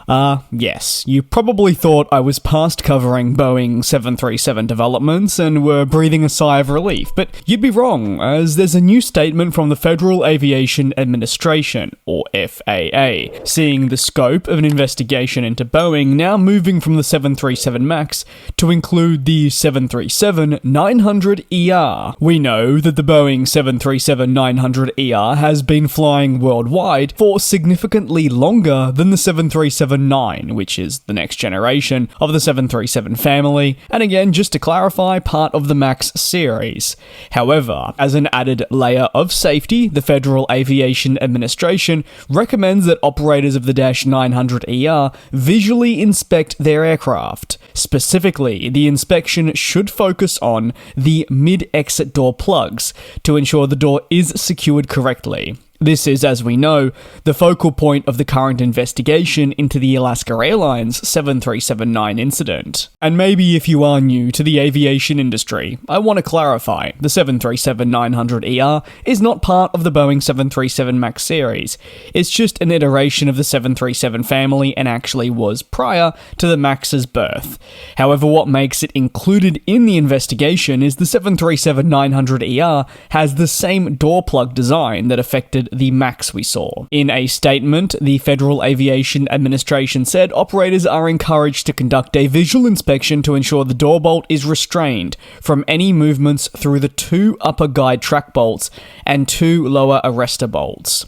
Yes, you probably thought I was past covering Boeing 737 developments and were breathing a sigh of relief, but you'd be wrong, as there's a new statement from the Federal Aviation Administration, or FAA, seeing the scope of an investigation into Boeing now moving from the 737 MAX to include the 737-900ER. We know that the Boeing 737-900ER has been flying worldwide for significantly longer than the 737-9, which is the next generation of the 737 family, and again, just to clarify, part of the MAX series. However, as an added layer of safety, the Federal Aviation Administration recommends that operators of the -900ER visually inspect their aircraft. Specifically, the inspection should focus on the mid-exit door plugs to ensure the door is secured correctly. This is, as we know, the focal point of the current investigation into the Alaska Airlines 737-9 incident. And maybe if you are new to the aviation industry, I want to clarify, the 737-900ER is not part of the Boeing 737 MAX series. It's just an iteration of the 737 family and actually was prior to the MAX's birth. However, what makes it included in the investigation is the 737-900ER has the same door plug design that affected the MAX we saw. In a statement, the Federal Aviation Administration said operators are encouraged to conduct a visual inspection to ensure the door bolt is restrained from any movements through the 2 upper guide track bolts and 2 lower arrestor bolts.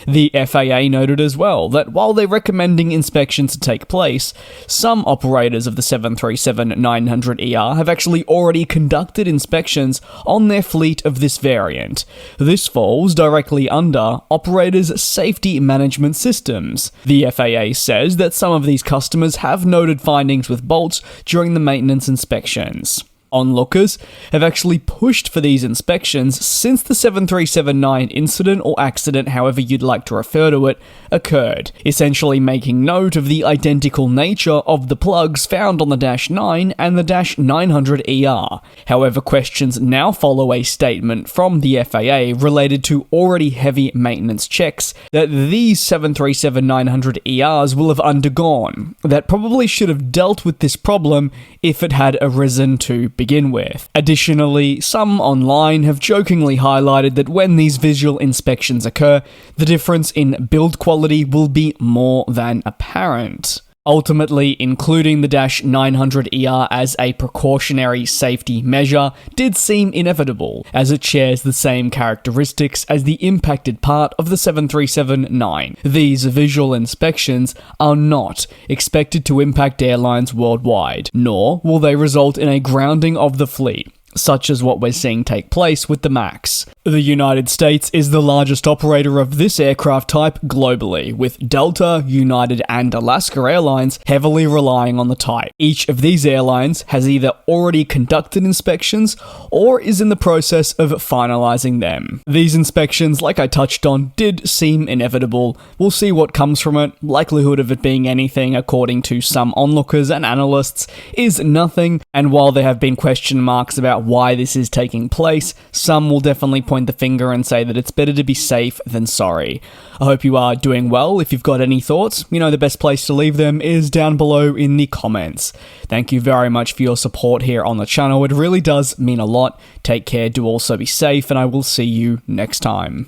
The FAA noted as well that while they're recommending inspections to take place, some operators of the 737-900ER have actually already conducted inspections on their fleet of this variant. This falls directly under operators' safety management systems. The FAA says that some of these customers have noted findings with bolts during the maintenance inspections. Onlookers have actually pushed for these inspections since the 737-9 incident or accident, however you'd like to refer to it, occurred, essentially making note of the identical nature of the plugs found on the -9 and the -900ER. However, questions now follow a statement from the FAA related to already heavy maintenance checks that these 737-900ERs will have undergone, that probably should have dealt with this problem if it had arisen to begin with. Additionally, some online have jokingly highlighted that when these visual inspections occur, the difference in build quality will be more than apparent. Ultimately, including the -900ER as a precautionary safety measure did seem inevitable, as it shares the same characteristics as the impacted part of the 737-9. These visual inspections are not expected to impact airlines worldwide, nor will they result in a grounding of the fleet, such as what we're seeing take place with the MAX. The United States is the largest operator of this aircraft type globally, with Delta, United, and Alaska Airlines heavily relying on the type. Each of these airlines has either already conducted inspections or is in the process of finalizing them. These inspections, like I touched on, did seem inevitable. We'll see what comes from it. Likelihood of it being anything, according to some onlookers and analysts, is nothing, and while there have been question marks about why this is taking place, some will definitely point the finger and say that it's better to be safe than sorry. I hope you are doing well. If you've got any thoughts, you know the best place to leave them is down below in the comments. Thank you very much for your support here on the channel. It really does mean a lot. Take care, do also be safe, and I will see you next time.